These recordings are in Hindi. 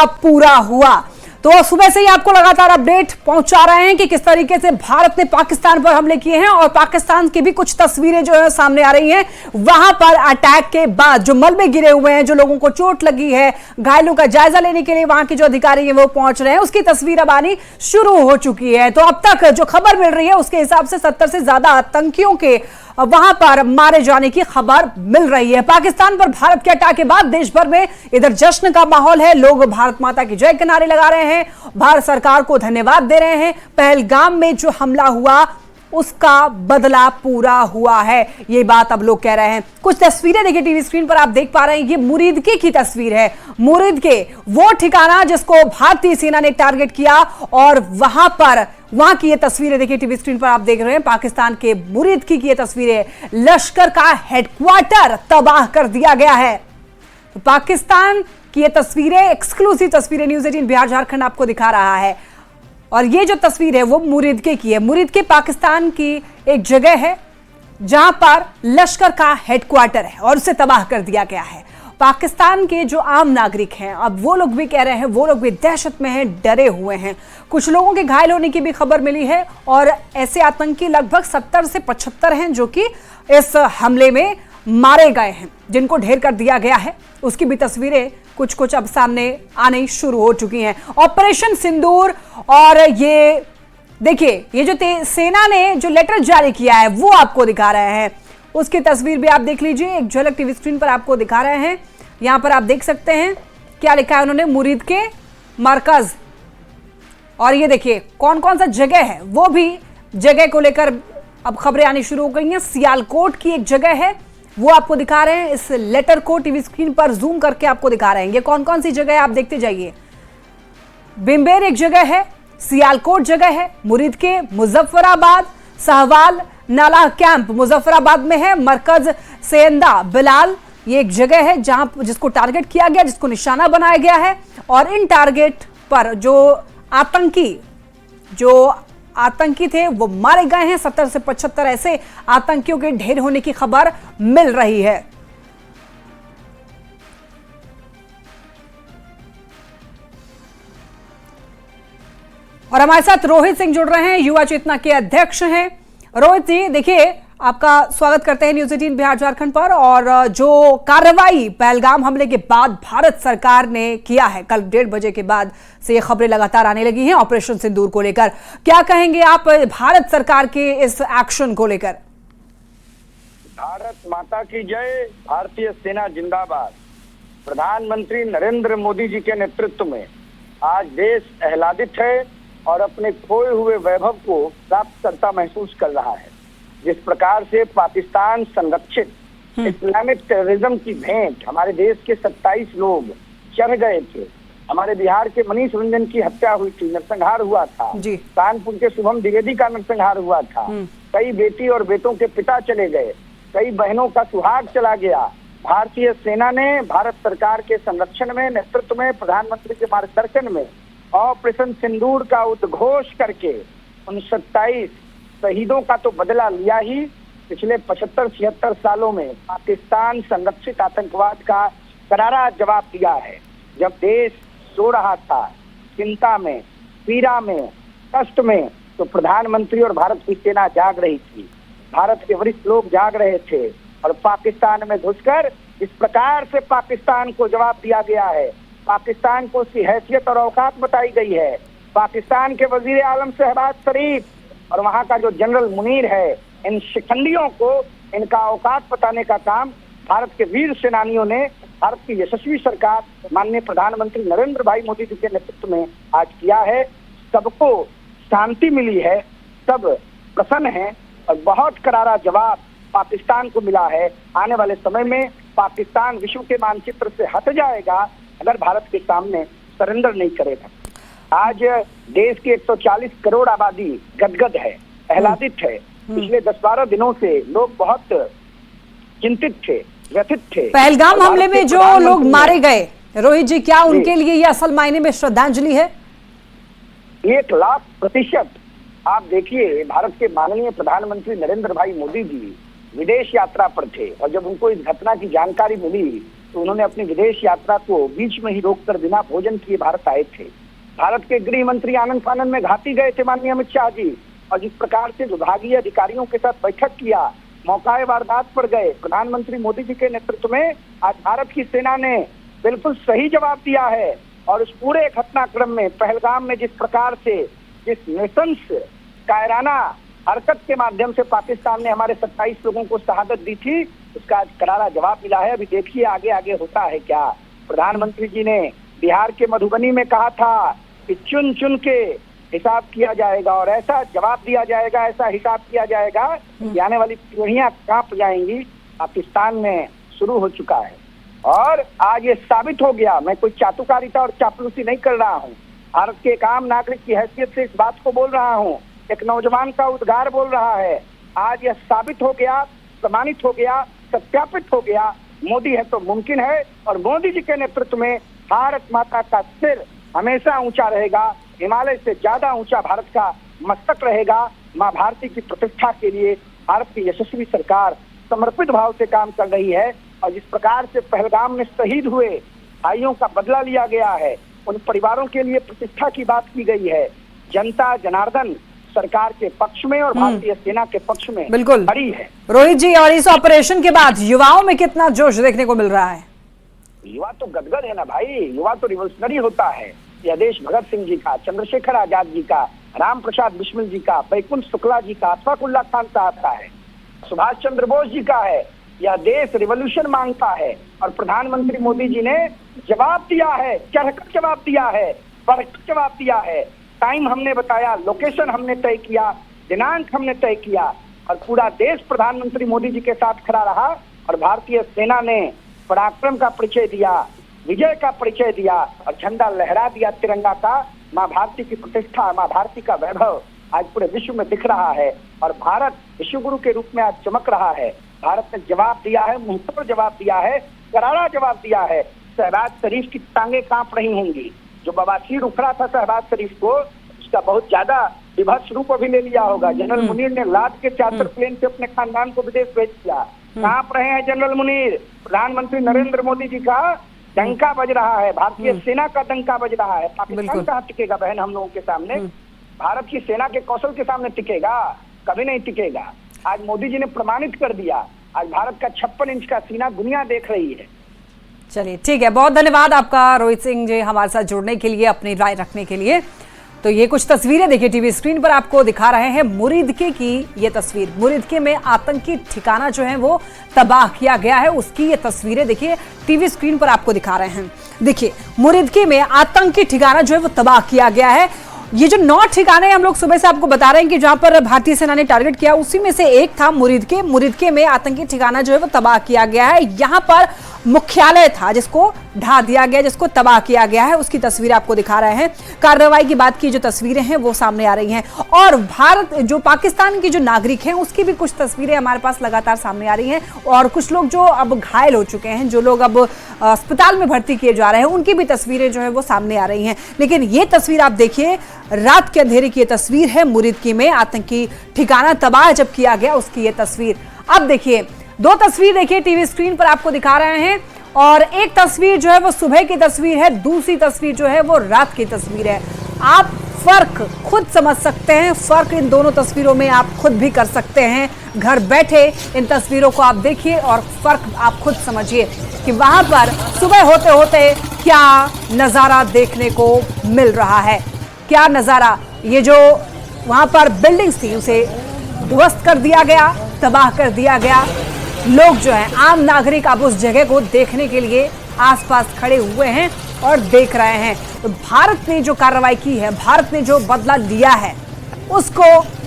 बदला पूरा हुआ। तो सुबह से ही आपको लगातार अपडेट पहुंचा रहे हैं कि किस तरीके से भारत ने पाकिस्तान पर हमले किए हैं और पाकिस्तान की भी कुछ तस्वीरें जो है सामने आ रही हैं। वहां पर अटैक के बाद जो मलबे गिरे हुए हैं, जो लोगों को चोट लगी है, घायलों का जायजा लेने के लिए वहां के जो अधिकारी हैं वो पहुंच रहे हैं, उसकी तस्वीर अब आनी शुरू हो चुकी है। तो अब तक जो खबर मिल रही है उसके हिसाब से 70 से ज्यादा आतंकियों के वहां पर मारे जाने की खबर मिल रही है। पाकिस्तान पर भारत के अटैक के बाद देश भर में इधर जश्न का माहौल है। लोग भारत माता की जय के नारे लगा रहे हैं, भारत सरकार को धन्यवाद दे रहे हैं। पहलगाम में जो हमला हुआ उसका बदला पूरा हुआ है, ये बात अब लोग कह रहे हैं। कुछ तस्वीरें देखिए टीवी स्क्रीन पर आप देख पा रहे हैं, ये मुरीदके की तस्वीर है। मुरीदके वो ठिकाना जिसको भारतीय सेना ने टारगेट किया और वहां की ये तस्वीरें देखिए टीवी स्क्रीन पर आप देख रहे हैं। पाकिस्तान के मुरीदके की ये तस्वीरें, लश्कर का हेडक्वार्टर तबाह कर दिया गया है। तो पाकिस्तान की ये तस्वीरें, एक्सक्लूसिव तस्वीरें न्यूज़ 18 बिहार झारखंड आपको दिखा रहा है। और ये जो तस्वीर है वो मुरीदके की है। मुरीदके पाकिस्तान की एक जगह है जहां पर लश्कर का हेडक्वार्टर है और उसे तबाह कर दिया गया है। पाकिस्तान के जो आम नागरिक हैं, अब वो लोग भी कह रहे हैं, वो लोग भी दहशत में हैं, डरे हुए हैं। कुछ लोगों के घायल होने की भी खबर मिली है और ऐसे आतंकी लगभग 70 से 75 हैं जो कि इस हमले में मारे गए हैं, जिनको ढेर कर दिया गया है। उसकी भी तस्वीरें कुछ अब सामने आने शुरू हो चुकी हैं। ऑपरेशन सिंदूर, और ये देखिए ये जो सेना ने जो लेटर जारी किया है वो आपको दिखा रहे हैं। उसकी तस्वीर भी आप देख लीजिए, एक झलक टीवी स्क्रीन पर आपको दिखा रहे हैं। यहां पर आप देख सकते हैं क्या लिखा है उन्होंने, मुरीदके मरकज। और ये देखिए कौन कौन सा जगह है, वो भी जगह को लेकर अब खबरें आनी शुरू हो गई हैं। सियालकोट की एक जगह है, वो आपको दिखा रहे हैं। इस लेटर को टीवी स्क्रीन पर जूम करके आपको दिखा रहे हैं। ये कौन कौन सी जगह है आप देखते जाइए। बिम्बेर एक जगह है, सियालकोट जगह है, मुरीदके मुजफ्फराबाद, सहवाल नाला कैंप मुजफ्फराबाद में है, मरकज सेंदा बिलाल ये एक जगह है जहां जिसको टारगेट किया गया, जिसको निशाना बनाया गया है। और इन टारगेट पर जो आतंकी थे वो मारे गए हैं। 70 से 75 ऐसे आतंकियों के ढेर होने की खबर मिल रही है। और हमारे साथ रोहित सिंह जुड़ रहे हैं, युवा चेतना के अध्यक्ष हैं। रोहित जी देखिए, आपका स्वागत करते हैं न्यूज़ 18 बिहार झारखंड पर। और जो कार्रवाई पहलगाम हमले के बाद भारत सरकार ने किया है, कल 1:30 बजे के बाद से ये खबरें लगातार आने लगी हैं ऑपरेशन सिंदूर को लेकर, क्या कहेंगे आप भारत सरकार के इस एक्शन को लेकर? भारत माता की जय, भारतीय सेना जिंदाबाद। प्रधानमंत्री नरेंद्र मोदी जी के नेतृत्व में आज देश आह्लादित है और अपने खोए हुए वैभव को प्राप्त करता महसूस कर रहा है। जिस प्रकार से पाकिस्तान संरक्षित इस्लामिक टेररिज्म की भेंट हमारे देश के 27 लोग चढ़ गए थे। हमारे बिहार के मनीष रंजन की हत्या हुई थी, नरसंहार हुआ था। कानपुर के शुभम द्विवेदी का नरसंहार हुआ था। कई बेटी और बेटों के पिता चले गए, कई बहनों का सुहाग चला गया। भारतीय सेना ने भारत सरकार के संरक्षण में, नेतृत्व में, प्रधानमंत्री के मार्गदर्शन में ऑपरेशन सिंदूर का उद्घोष करके उन 27 शहीदों का तो बदला लिया ही, पिछले 75-76 सालों में पाकिस्तान संरक्षित आतंकवाद का करारा जवाब दिया है। जब देश सो रहा था, चिंता में, पीड़ा में, कष्ट में, तो प्रधानमंत्री और भारत की सेना जाग रही थी। भारत के वरिष्ठ लोग जाग रहे थे और पाकिस्तान में घुसकर इस प्रकार से पाकिस्तान को जवाब दिया गया है। पाकिस्तान को उसकी हैसियत और औकात बताई गई है। पाकिस्तान के वजीर आलम शहबाज शरीफ और वहां का जो जनरल मुनीर है, इन शिखंडियों को इनका औकात बताने का काम भारत के वीर सेनानियों ने, भारत की यशस्वी सरकार माननीय प्रधानमंत्री नरेंद्र भाई मोदी जी के नेतृत्व में आज किया है। सबको शांति मिली है, सब प्रसन्न हैं और बहुत करारा जवाब पाकिस्तान को मिला है। आने वाले समय में पाकिस्तान विश्व के मानचित्र से हट जाएगा अगर भारत के सामने सरेंडर नहीं करेगा। आज देश की 140 करोड़ आबादी गदगद है, आह्लादित है। पिछले 10-12 दिनों से लोग बहुत चिंतित थे, व्यथित थे। पहलगाम हमले में जो लोग मारे गए, रोहित जी, क्या उनके लिए ये असल मायने में श्रद्धांजलि है? 1,00,000% आप देखिए, भारत के माननीय प्रधानमंत्री नरेंद्र भाई मोदी जी विदेश यात्रा पर थे और जब उनको इस घटना की जानकारी मिली तो उन्होंने अपनी विदेश यात्रा को बीच में ही रोककर बिना भोजन किए भारत आए थे। भारत के गृह मंत्री आनंद फानन में घाटी गए थे माननीय अमित शाह जी, और जिस प्रकार से विभागीय अधिकारियों के साथ बैठक किया, मौकाए वारदात पर गए। प्रधानमंत्री मोदी जी के नेतृत्व में आज भारत की सेना ने बिल्कुल सही जवाब दिया है, और उस पूरे घटनाक्रम में पहलगाम में जिस प्रकार से जिस नृशंस कायराना हरकत के माध्यम से पाकिस्तान ने हमारे 27 लोगों को शहादत दी थी, उसका आज करारा जवाब मिला है। अभी देखिए आगे आगे होता है क्या। प्रधानमंत्री जी ने बिहार के मधुबनी में कहा था कि चुन चुन के हिसाब किया जाएगा और ऐसा जवाब दिया जाएगा, ऐसा हिसाब किया जाएगा कि आने वाली पीढ़ियां कांप जाएंगी। पाकिस्तान में शुरू हो चुका है और आज ये साबित हो गया। मैं कोई चाटुकारिता और चापलूसी नहीं कर रहा हूँ, भारत के एक आम नागरिक की हैसियत से इस बात को बोल रहा हूँ, एक नौजवान का उद्गार बोल रहा है। आज यह साबित हो गया, प्रमाणित हो गया, सत्यापित हो गया, मोदी है तो मुमकिन है, और मोदी जी के नेतृत्व में भारत माता का सिर हमेशा ऊंचा रहेगा, हिमालय से ज्यादा ऊंचा भारत का मस्तक रहेगा। माँ भारती की प्रतिष्ठा के लिए भारत की यशस्वी सरकार समर्पित भाव से काम कर रही है, और जिस प्रकार से पहलगाम में शहीद हुए भाइयों का बदला लिया गया है, उन परिवारों के लिए प्रतिष्ठा की बात की गई है। जनता जनार्दन सरकार के पक्ष में और भारतीय सेना के पक्ष में बिल्कुल खड़ी है। रोहित जी, और इस ऑपरेशन के बाद युवाओं में कितना जोश देखने को मिल रहा है? युवा तो गदगद है ना भाई, युवा तो रिवोल्यूशनरी होता है। यह देश भगत सिंह जी का, चंद्रशेखर आजाद जी का, राम प्रसाद बिस्मिल जी का, बैकुंठ शुक्ला जी का, अशफाकुल्लाह खान साहब का है, सुभाष चंद्र बोस जी का है। यह देश रिवॉल्यूशन मांगता है, और प्रधानमंत्री मोदी जी ने जवाब दिया है, चढ़कर जवाब दिया है, बढ़कर जवाब दिया है। टाइम हमने बताया, लोकेशन हमने तय किया, दिनांक हमने तय किया, और पूरा देश प्रधानमंत्री मोदी जी के साथ खड़ा रहा, और भारतीय सेना ने पराक्रम का परिचय दिया, विजय का परिचय दिया, और झंडा लहरा दिया तिरंगा का। माँ भारती की प्रतिष्ठा, माँ भारती का वैभव आज पूरे विश्व में दिख रहा है, और भारत विश्वगुरु के रूप में आज चमक रहा है। भारत ने जवाब दिया है, मुंहतोड़ जवाब दिया है, करारा जवाब दिया है। शहबाज शरीफ की टांगे कांप रही होंगी। जो बवासीर उखड़ा था शहबाज शरीफ को, उसका बहुत ज्यादा विभत्स रूप अभी ले लिया होगा। जनरल मुनीर ने लाद के चार्टर प्लेन से अपने खानदान को विदेश भेज दिया। कांप रहे हैं जनरल मुनीर। प्रधानमंत्री नरेंद्र मोदी जी का डंका बज रहा है, भारतीय सेना का डंका बज रहा है। पाकिस्तान कहाँ टिकेगा बहन हम लोगों के सामने? भारत की सेना के कौशल के सामने टिकेगा? कभी नहीं टिकेगा। आज मोदी जी ने प्रमाणित कर दिया। आज भारत का 56 इंच का सीना दुनिया देख रही है। चलिए ठीक है, बहुत धन्यवाद आपका रोहित सिंह जी हमारे साथ जुड़ने के लिए, अपनी राय रखने के लिए। तो ये कुछ तस्वीरें देखिए टीवी स्क्रीन पर आपको दिखा रहे हैं मुरीदके की ये तस्वीर। मुरीदके में आतंकी ठिकाना जो है वो तबाह किया गया है, उसकी ये तस्वीरें देखिए टीवी स्क्रीन पर आपको दिखा रहे हैं। देखिए मुरीदके में आतंकी ठिकाना जो है वो तबाह किया गया है। ये जो 9 ठिकाने हम लोग सुबह से आपको बता रहे हैं कि जहां पर भारतीय सेना ने टारगेट किया, उसी में से एक था मुरीदके। मुरीदके में आतंकी ठिकाना जो है वो तबाह किया गया है। यहाँ पर मुख्यालय था जिसको ढा दिया गया, जिसको तबाह किया गया है, उसकी तस्वीर आपको दिखा रहे हैं। कार्रवाई की बात की जो तस्वीरें हैं वो सामने आ रही हैं, और भारत जो पाकिस्तान के जो नागरिक हैं उसकी भी कुछ तस्वीरें हमारे पास लगातार सामने आ रही हैं, और कुछ लोग जो अब घायल हो चुके हैं, जो लोग अब अस्पताल में भर्ती किए जा रहे हैं, उनकी भी तस्वीरें जो है वो सामने आ रही हैं। लेकिन ये तस्वीर आप देखिए, रात के अंधेरे की ये तस्वीर है, मुरीदके में आतंकी ठिकाना तबाह जब किया गया उसकी ये तस्वीर। अब देखिए 2 तस्वीर देखिए टीवी स्क्रीन पर आपको दिखा रहे हैं, और एक तस्वीर जो है वो सुबह की तस्वीर है, दूसरी तस्वीर जो है वो रात की तस्वीर है। आप फर्क खुद समझ सकते हैं, फर्क इन दोनों तस्वीरों में आप खुद भी कर सकते हैं। घर बैठे इन तस्वीरों को आप देखिए और फर्क आप खुद समझिए कि वहां पर सुबह होते होते क्या नजारा देखने को मिल रहा है। क्या नजारा, ये जो वहां पर बिल्डिंग्स थी उसे ध्वस्त कर दिया गया, तबाह कर दिया गया। लोग जो हैं, आम नागरिक अब उस जगह को देखने के लिए आसपास खड़े हुए हैं और देख रहे हैं। तो भारत ने जो कार्रवाई की है, भारत ने जो बदला लिया है, उसको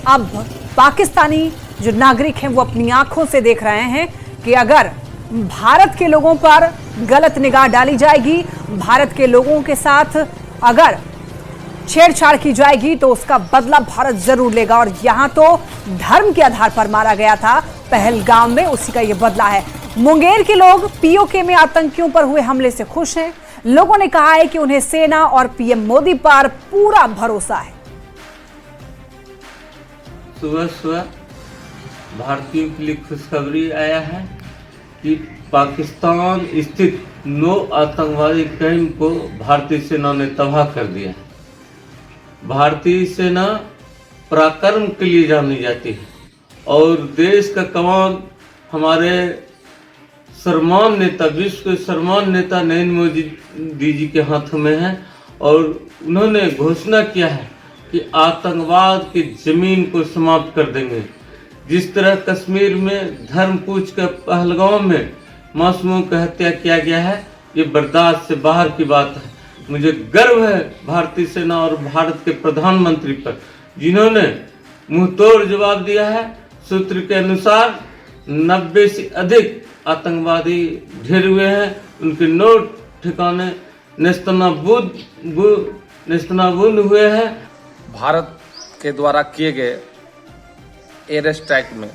अब पाकिस्तानी जो नागरिक हैं वो अपनी आंखों से देख रहे हैं कि अगर भारत के लोगों पर गलत निगाह डाली जाएगी, भारत के लोगों के साथ अगर छेड़छाड़ की जाएगी तो उसका बदला भारत जरूर लेगा। और यहां तो धर्म के आधार पर मारा गया था पहलगाम में, उसी का यह बदला है। मुंगेर के लोग पीओके में आतंकियों पर हुए हमले से खुश हैं। लोगों ने कहा है कि उन्हें सेना और पीएम मोदी पर पूरा भरोसा है। सुबह सुबह भारतीयों के लिए खुशखबरी आया है कि पाकिस्तान स्थित 9 आतंकवादी कैंप को भारतीय सेना ने तबाह कर दिया है। भारतीय सेना पराक्रम के लिए जानी जाती है और देश का कमान हमारे सर्वमान्य नेता, विश्व के सर्वमान्य नेता नरेंद्र मोदी जी के हाथों में है और उन्होंने घोषणा किया है कि आतंकवाद की जमीन को समाप्त कर देंगे। जिस तरह कश्मीर में धर्म पूछ कर पहलगाम में मासूमों की हत्या किया गया है, ये बर्दाश्त से बाहर की बात है। मुझे गर्व है भारतीय सेना और भारत के प्रधानमंत्री पर, जिन्होंने मुंहतोड़ जवाब दिया है। सूत्र के अनुसार 90 से अधिक आतंकवादी ढेर हुए हैं, उनके 9 ठिकाने नेस्तनाबूद हुए हैं। भारत के द्वारा किए गए एयर स्ट्राइक में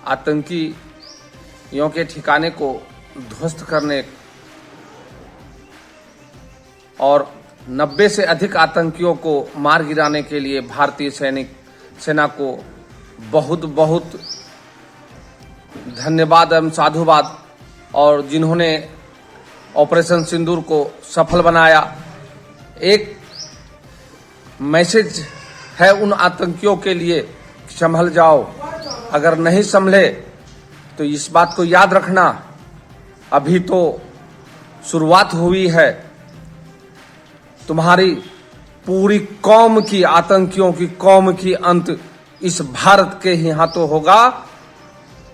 आतंकियों के ठिकाने को ध्वस्त करने और 90 से अधिक आतंकियों को मार गिराने के लिए भारतीय सेना को बहुत बहुत धन्यवाद एवं साधुवाद, और जिन्होंने ऑपरेशन सिंदूर को सफल बनाया। एक मैसेज है उन आतंकियों के लिए, संभल जाओ, अगर नहीं संभले तो इस बात को याद रखना, अभी तो शुरुआत हुई है। तुम्हारी पूरी कौम की, आतंकियों की कौम की अंत इस भारत के ही हाथों होगा।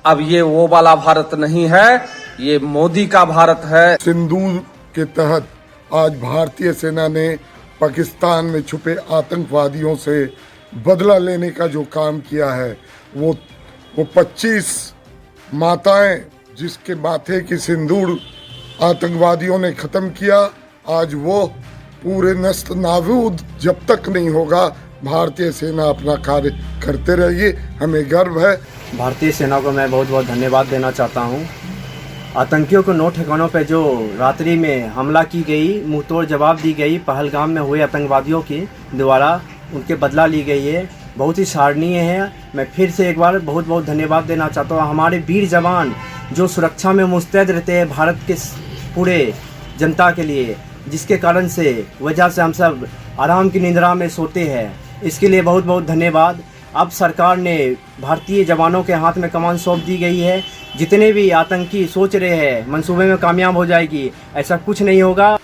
अब ये वो वाला भारत नहीं है, ये मोदी का भारत है। सिंदूर के तहत आज भारतीय सेना ने पाकिस्तान में छुपे आतंकवादियों से बदला लेने का जो काम किया है, वो 25 माताएं जिसके माथे की सिंदूर आतंकवादियों ने खत्म किया, आज वो पूरे नस्त नाबूद जब तक नहीं होगा, भारतीय सेना अपना कार्य करते रहिए। हमें गर्व है। भारतीय सेना को मैं बहुत बहुत धन्यवाद देना चाहता हूँ। आतंकियों को 9 ठिकानों पर जो रात्रि में हमला की गई, मुंहतोड़ जवाब दी गई, पहलगाम में हुए आतंकवादियों के द्वारा उनके बदला ली गई है, बहुत ही सराहनीय है। मैं फिर से एक बार बहुत बहुत धन्यवाद देना चाहता हूँ हमारे वीर जवान जो सुरक्षा में मुस्तैद रहते हैं भारत के पूरे जनता के लिए, जिसके कारण से वजह से हम सब आराम की निद्रा में सोते हैं। इसके लिए बहुत बहुत धन्यवाद। अब सरकार ने भारतीय जवानों के हाथ में कमान सौंप दी गई है। जितने भी आतंकी सोच रहे हैं मंसूबे में कामयाब हो जाएगी, ऐसा कुछ नहीं होगा।